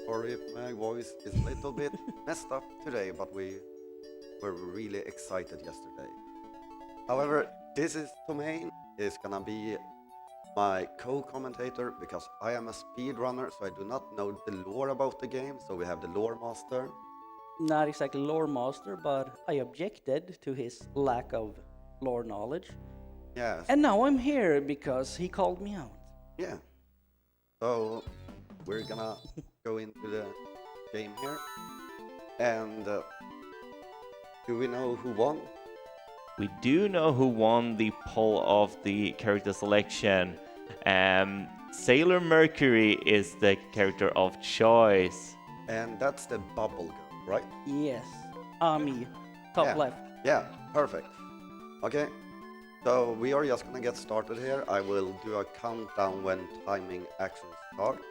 Sorry if my voice is a little bit messed up today, but we were really excited yesterday. However, this is Tomain is gonna be my co-commentator because I am a speedrunner, so I do not know the lore about the game. So we have the lore master. Not exactly lore master, but I objected to his lack of lore knowledge. Yes. And now I'm here because he called me out. Yeah. So we're gonna go into the game here. And do we know who won? We do know who won the poll of the character selection. Sailor Mercury is the character of choice. And that's the bubble girl, right? Yes, Ami, top Yeah. left. Yeah, perfect. Okay, so we are just gonna get started here. I will do a countdown when timing actually starts.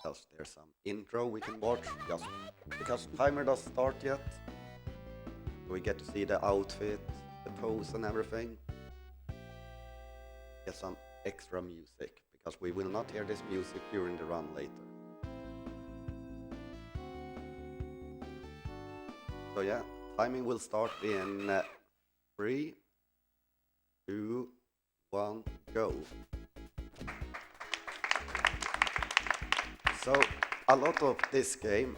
Because there's some intro we can watch, just because timer doesn't start yet. We get to see the outfit, the pose and everything. Get some extra music, because we will not hear this music during the run later. So yeah, timing will start in 3, 2, 1, go. So a lot of this game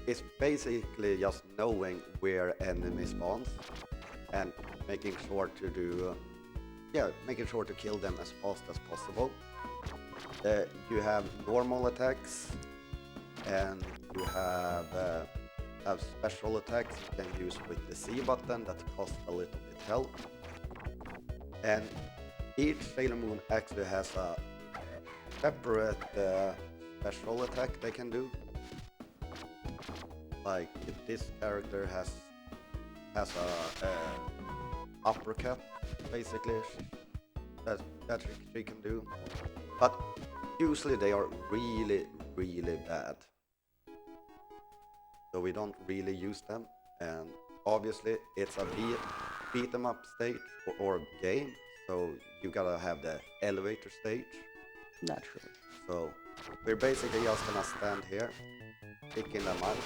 is basically just knowing where enemy spawns and making sure to do, making sure to kill them as fast as possible. You have normal attacks, and you have special attacks you can use with the C button that cost a little bit health. And each Sailor Moon actually has a separate special attack they can do. Like if this character has a uppercut, basically that she can do. But usually they are really bad. So we don't really use them, and obviously it's a beat 'em up stage or game, so you gotta have the elevator stage. Naturally. So we're basically just gonna stand here, picking them up,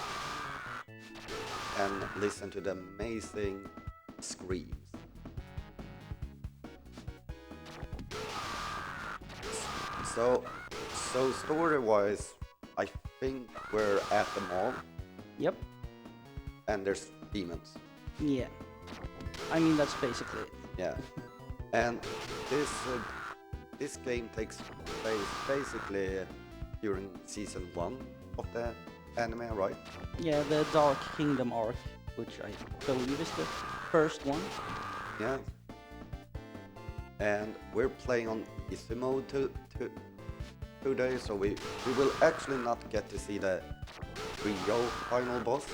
and listen to the amazing screams. So story-wise, I think we're at the mall. Yep. And there's demons. Yeah. I mean, that's basically it. Yeah. And this game takes place basically during season 1 of the anime, right? Yeah, the Dark Kingdom arc, which I believe is the first one. Yeah. And we're playing on easy mode today, so we will actually not get to see the real final boss,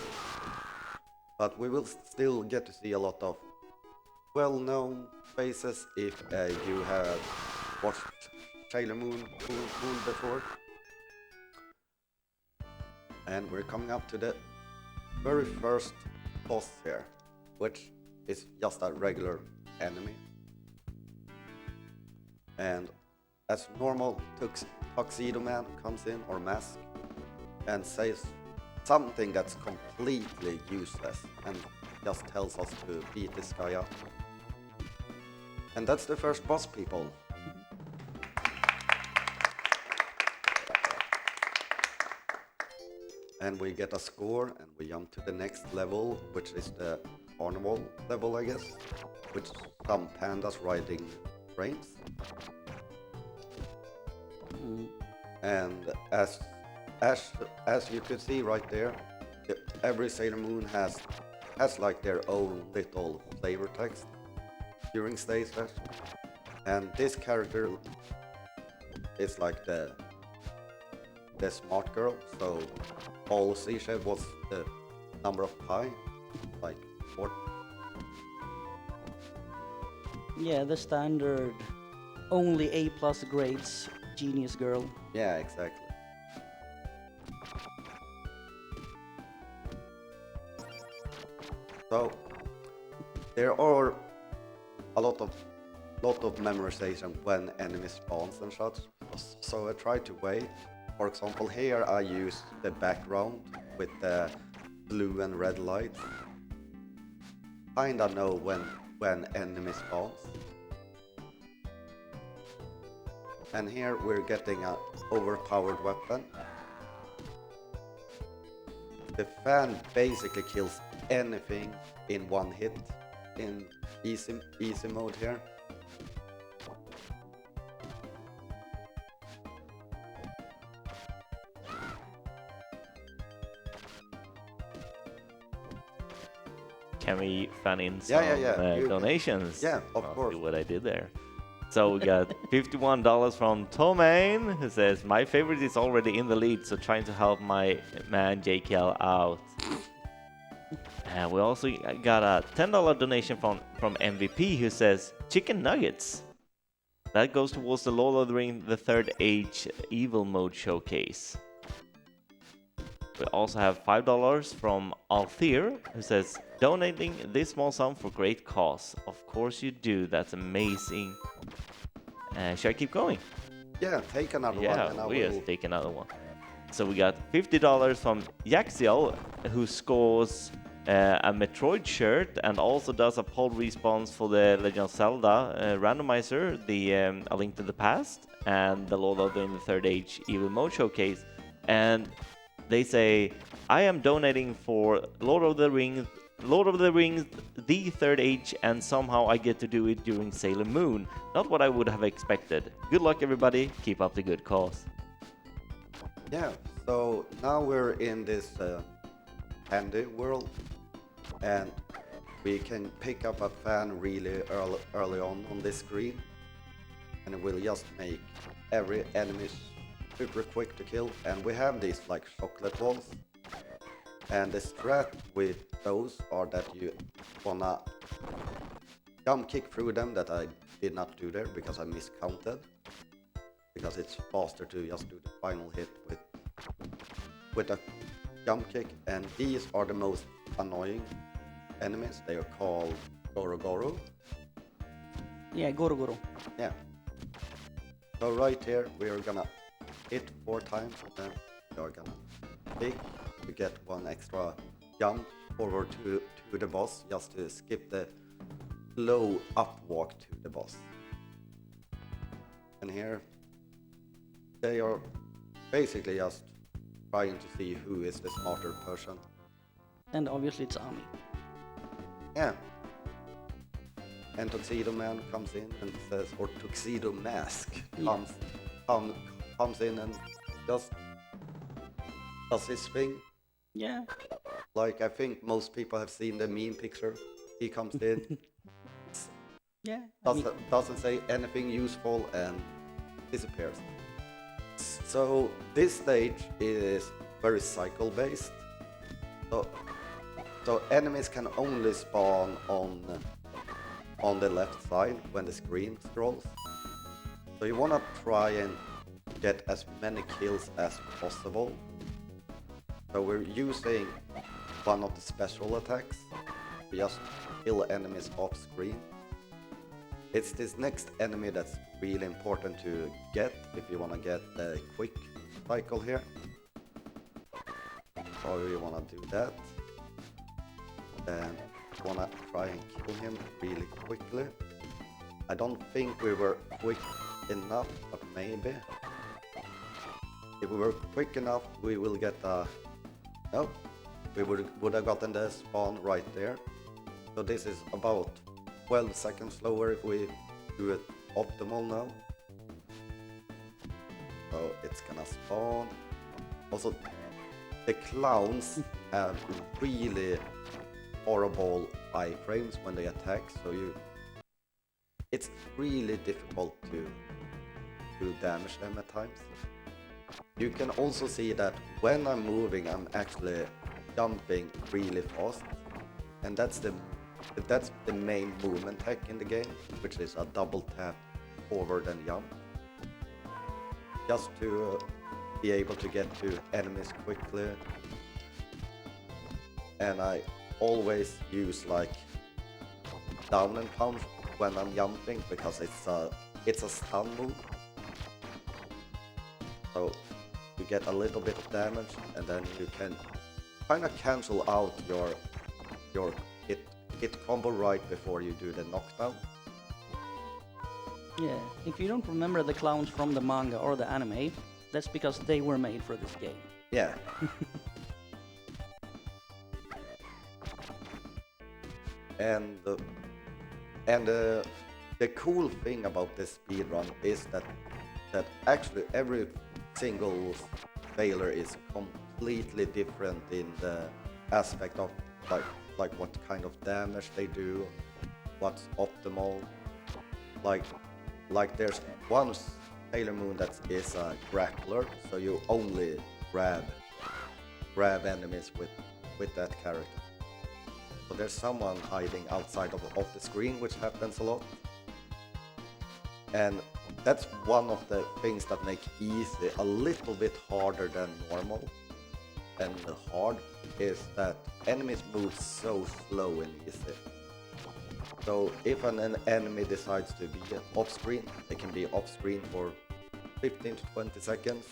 but we will still get to see a lot of well-known faces if you have watched Sailor Moon before. And we're coming up to the very first boss here, which is just a regular enemy. And as normal, Tuxedo Man comes in, or Mask, and says something that's completely useless and just tells us to beat this guy up. And that's the first boss, people. And we get a score, and we jump to the next level, which is the Carnival level, I guess, with some pandas riding trains. And as you could see right there, every Sailor Moon has like their own little flavor text during stage dash. And this character is like the smart girl, so all she said was the number of pi, like 4. Yeah, the standard only A+ grades genius girl. Yeah, exactly. So there are a lot of memorization when enemy spawns and such. So I try to wait For example, here I use the background with the blue and red lights. Kinda know when enemy spawns. And here we're getting an overpowered weapon. The fan basically kills anything in one hit in easy mode here. Can we fan in some donations? Yeah, of course. See what I did there. So we got $51 from Tomain, who says, my favorite is already in the lead, so trying to help my man JkL out. And we also got a $10 donation from MVP, who says, chicken nuggets. That goes towards the Lord of the Rings, the Third Age Evil Mode showcase. We also have $5 from Althir, who says, donating this small sum for great cause. Of course you do, that's amazing. Should I keep going? Yeah, take another one. Yeah, we'll take another one. So we got $50 from JkL0ser, who scores a Metroid shirt and also does a poll response for the Legend of Zelda randomizer, the A Link to the Past, and the Lord of the Rings, the Third Age Evil Mode showcase. And they say, I am donating for Lord of the Rings, the Third Age, and somehow I get to do it during Sailor Moon. Not what I would have expected. Good luck, everybody. Keep up the good cause. Yeah, so now we're in this handy world, and we can pick up a fan really early on this screen, and it will just make every enemy super quick to kill. And we have these like chocolate walls, and the strat with those are that you wanna jump kick through them, that I did not do there because I miscounted, because it's faster to just do the final hit with a jump kick. And these are the most annoying enemies. They are called Goro. Yeah, Goro. Yeah. So right here we are gonna hit 4 times, and then we are gonna kick to get 1 extra jump forward to the boss, just to skip the low up walk to the boss. And here they are basically just trying to see who is the smarter person. And obviously it's Ami. Yeah. And Tuxedo Man comes in and says, or Tuxedo Mask comes in and just does his thing. Yeah. Like, I think most people have seen the meme picture. He comes in, Yeah. doesn't say anything useful, and disappears. So this stage is very cycle based. So enemies can only spawn on the left side when the screen scrolls. So you wanna try and get as many kills as possible. So we're using one of the special attacks to just kill enemies off screen. It's this next enemy that's really important to get if you want to get the quick cycle here. So you want to do that. Then you want to try and kill him really quickly. I don't think we were quick enough, but maybe. If we were quick enough, we will get a... No, we would have gotten the spawn right there. So this is about 12 seconds slower if we do it optimal now. So it's gonna spawn. Also, the clowns have really horrible iframes when they attack, so it's really difficult to damage them at times. You can also see that when I'm moving, I'm actually jumping really fast, and that's the main movement hack in the game, which is a double tap forward and jump, just to be able to get to enemies quickly. And I always use like down and punch when I'm jumping, because it's a stun move. So you get a little bit of damage, and then you can kind of cancel out your hit combo right before you do the knockdown. Yeah, if you don't remember the clowns from the manga or the anime, that's because they were made for this game. Yeah. And the cool thing about this speedrun is that actually every single failure is completely different in the aspect of like what kind of damage they do, what's optimal. Like there's one Sailor Moon that is a grappler, so you only grab enemies with that character. So there's someone hiding outside of the screen, which happens a lot. And that's one of the things that make easy a little bit harder than normal. And the hard is that enemies move so slow and easy. So if an enemy decides to be off screen, they can be off screen for 15 to 20 seconds.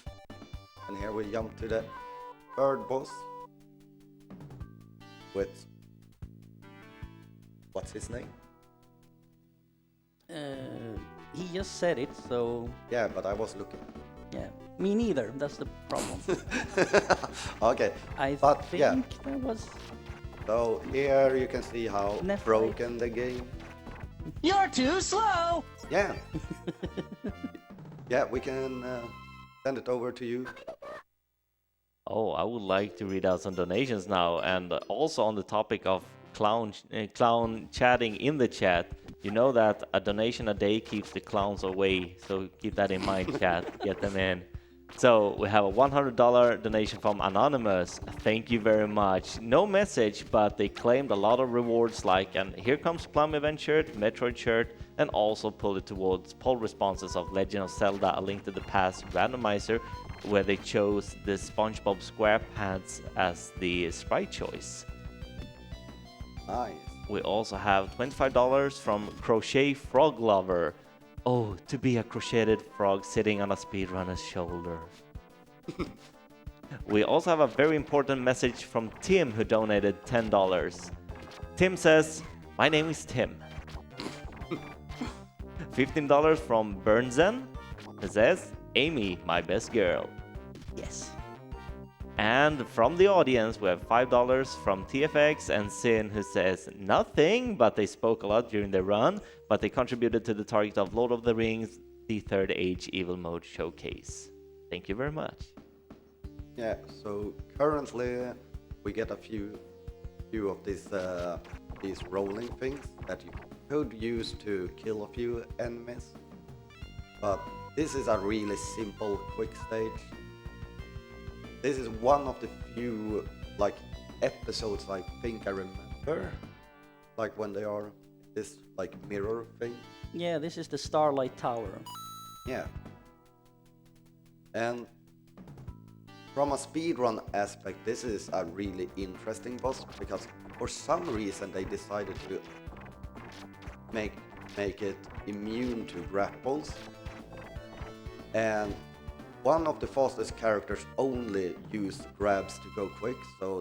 And here we jump to the third boss with, what's his name? He just said it, so Yeah, but I was looking. yeah. Me neither, that's the problem. Okay, I but think yeah. that was... So here you can see how Nephrite. broken the game. You're too slow! Yeah. Yeah, we can send it over to you. Oh, I would like to read out some donations now, and also on the topic of clown chatting in the chat. You know that a donation a day keeps the clowns away, so keep that in mind, chat. Get them in. So we have a $100 donation from Anonymous. Thank you very much. No message, but they claimed a lot of rewards like an Here Comes Plum event shirt, Metroid shirt, and also pulled it towards poll responses of Legend of Zelda: A Link to the Past randomizer, where they chose the SpongeBob SquarePants as the sprite choice. Nice. We also have $25 from Crochet Frog Lover. Oh, to be a crocheted frog sitting on a speedrunner's shoulder. We also have a very important message from Tim, who donated $10. Tim says, "My name is Tim." $15 from Burnzen, who says, "Amy, my best girl." Yes. And from the audience, we have $5 from TFX and Sin, who says nothing, but they spoke a lot during the run, but they contributed to the target of Lord of the Rings, the Third Age Evil Mode Showcase. Thank you very much. Yeah, so currently we get a few of these rolling things that you could use to kill a few enemies. But this is a really simple, quick stage. This is one of the few episodes I think I remember, like when they are this mirror thing. Yeah, this is the Starlight Tower. Yeah. And from a speedrun aspect, this is a really interesting boss because for some reason they decided to make it immune to grapples. And one of the fastest characters only use grabs to go quick, so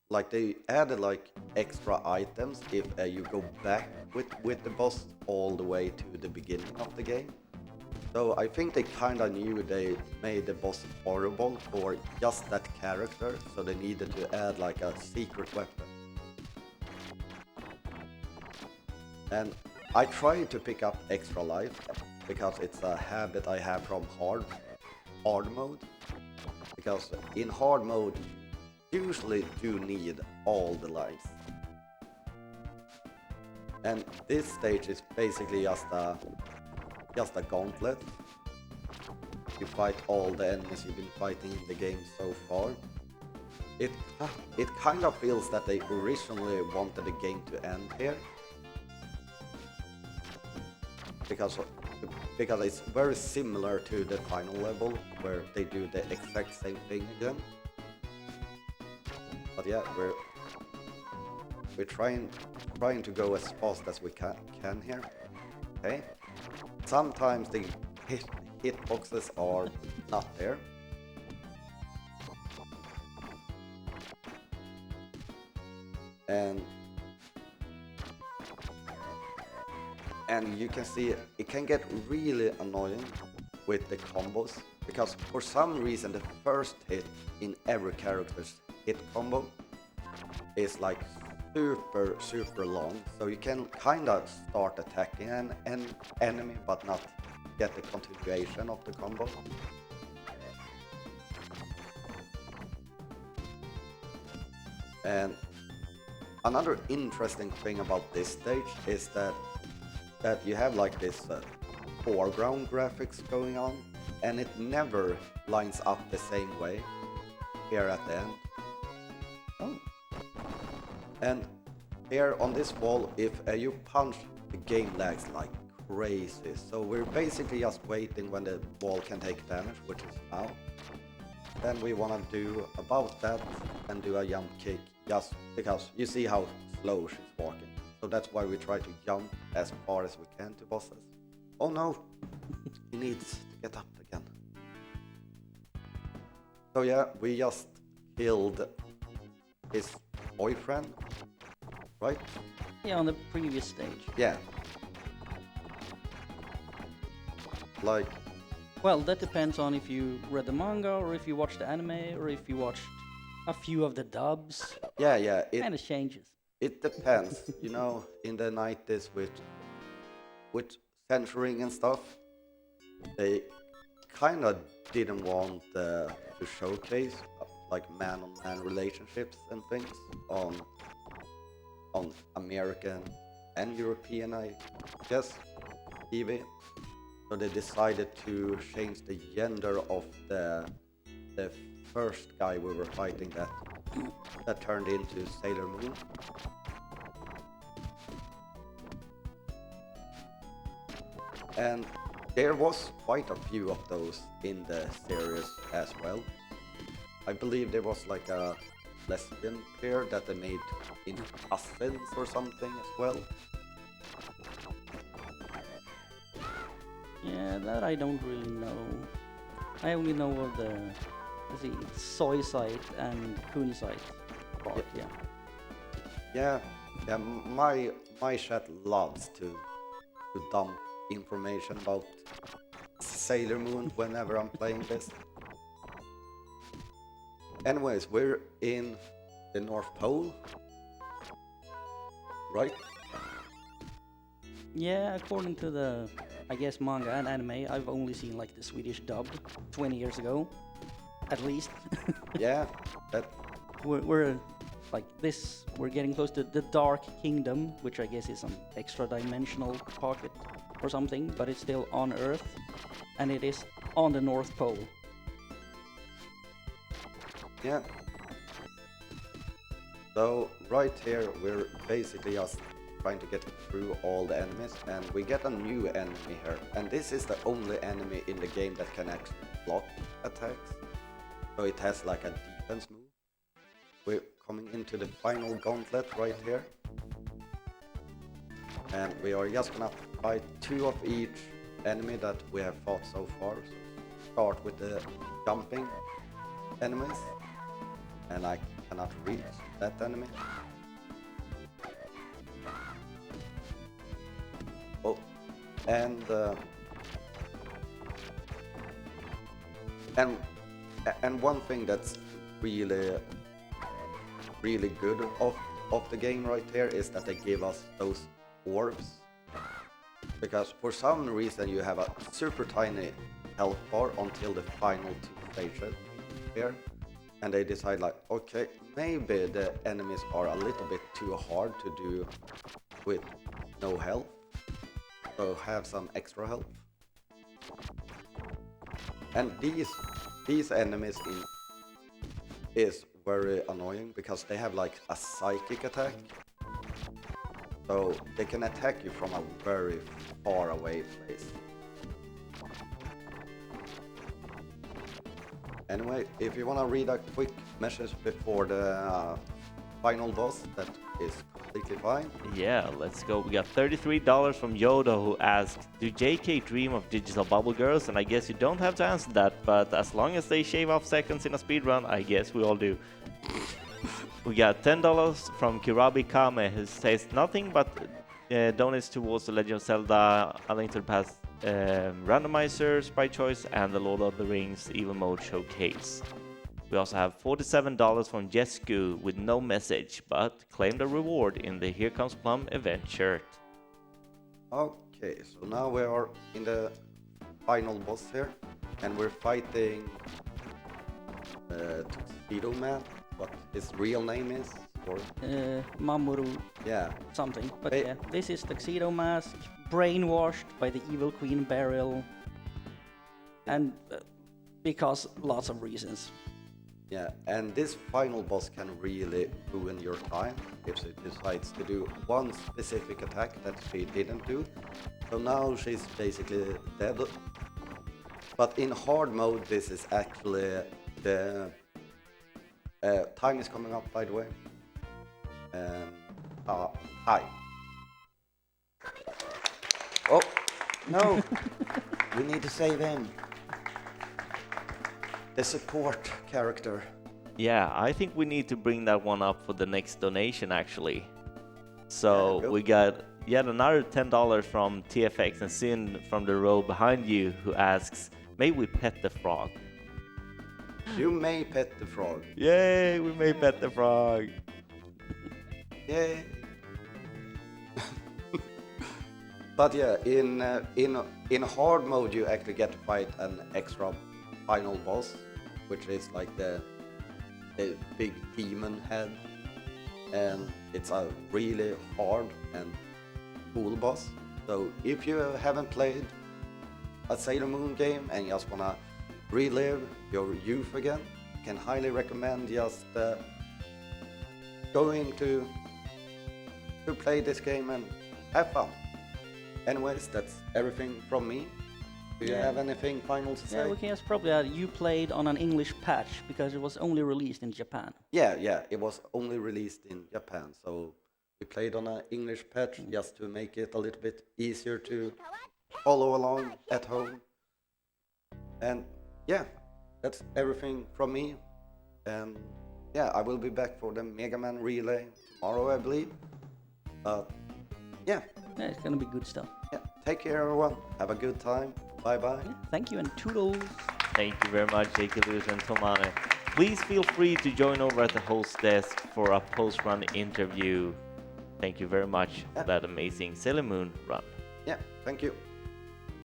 like they added extra items if you go back with the boss all the way to the beginning of the game. So I think they kinda knew they made the boss horrible for just that character, so they needed to add a secret weapon. And I tried to pick up extra life because it's a habit I have from hard mode. Because in hard mode, usually do need all the lives. And this stage is basically just a gauntlet. You fight all the enemies you've been fighting in the game so far. It kind of feels that they originally wanted the game to end here. Because it's very similar to the final level, where they do the exact same thing again. But yeah, we're trying to go as fast as we can here. Okay. Sometimes the hitboxes are not there. And you can see it can get really annoying with the combos, because for some reason the first hit in every character's hit combo is like super long, so you can kind of start attacking an enemy but not get the continuation of the combo. And another interesting thing about this stage is that you have like this foreground graphics going on, and it never lines up the same way here at the end. Oh. And here on this wall, if you punch, the game lags like crazy. So we're basically just waiting when the wall can take damage, which is now. Then we want to do about that and do a jump kick, just because you see how slow she's walking. So that's why we try to jump as far as we can to bosses. Oh no! He needs to get up again. So yeah, we just killed his boyfriend, right? Yeah, on the previous stage. Yeah. Like... Well, that depends on if you read the manga, or if you watched the anime, or if you watched a few of the dubs. Yeah, Kind of changes. It depends, you know, in the 90s with censoring and stuff, they kind of didn't want to showcase like man-on-man relationships and things on American and European, I guess, TV. So they decided to change the gender of the first guy we were fighting that turned into Sailor Moon. And there was quite a few of those in the series as well. I believe there was like a lesbian pair that they made into cousins or something as well. Yeah, that I don't really know. I only know of the, let's see, soy site and kun site part, yeah. Yeah, my chat loves to dump information about Sailor Moon whenever I'm playing this. Anyways, we're in the North Pole, right? Yeah, according to the, I guess, manga and anime, I've only seen like the Swedish dub 20 years ago, at least. Yeah, that... We're like this, we're getting close to the Dark Kingdom, which I guess is some extra dimensional pocket or something, but it's still on Earth, and it is on the North Pole. Yeah. So right here we're basically just trying to get through all the enemies, and we get a new enemy here, and this is the only enemy in the game that can actually block attacks. So it has like a defense move. We're coming into the final gauntlet right here, and we are just gonna fight 2 of each enemy that we have fought so far. So start with the jumping enemies, and I cannot reach that enemy. Oh, and one thing that's really good of the game right here is that they give us those orbs, because for some reason you have a super tiny health bar until the final 2 stages here, and they decide like, okay, maybe the enemies are a little bit too hard to do with no health, so have some extra health. And these enemies is very annoying because they have like a psychic attack, so they can attack you from a very far away place. Anyway, if you want to read a quick message before the final boss that is completely fine. Yeah, let's go. We got $33 from Yodo, who asked, do JK dream of digital bubble girls? And I guess you don't have to answer that, but as long as they shave off seconds in a speedrun, I guess we all do. We got $10 from Kirabi Kame, who says nothing but donates towards the Legend of Zelda A Link to the Past randomizer, sprite choice, and the Lord of the Rings Evil Mode showcase. We also have $47 from Jesku with no message, but claimed a reward in the Here Comes Plum event shirt. Okay, so now we are in the final boss here, and we're fighting Tuxedo Man, what his real name is, or Mamoru yeah, something. But Hey. yeah, this is Tuxedo Mask, brainwashed by the Evil Queen Beryl, and because lots of reasons. yeah, and this final boss can really ruin your time if she decides to do one specific attack that she didn't do. So now she's basically dead. But in hard mode, this is actually the time is coming up, by the way. Hi. Oh, no. We need to save him. The support character. Yeah, I think we need to bring that one up for the next donation, actually. So Yeah, we got yet another $10 from TFX and Sin from the row behind you, who asks, may we pet the frog? You may pet the frog. Yay, we may pet the frog. Yay. But yeah, in hard mode you actually get to fight an extra final boss, which is like the big demon head, and it's a really hard and cool boss. So if you haven't played a Sailor Moon game and just wanna relive your youth again, I can highly recommend just going to play this game and have fun. Anyways, that's everything from me. Do you Yeah. have anything final to say? Yeah, we can just probably add you played on an English patch because it was only released in Japan. Yeah, it was only released in Japan, so we played on an English patch just to make it a little bit easier to follow along at home. And yeah, that's everything from me. And yeah, I will be back for the Mega Man Relay tomorrow, I believe. But yeah, Yeah, it's gonna be good stuff. yeah, take care everyone. Have a good time. Bye bye. Yeah, thank you and toodles. Thank you very much, JkL0ser and Tomane. Please feel free to join over at the host desk for a post-run interview. Thank you very much for that amazing Sailor Moon run. Yeah, thank you.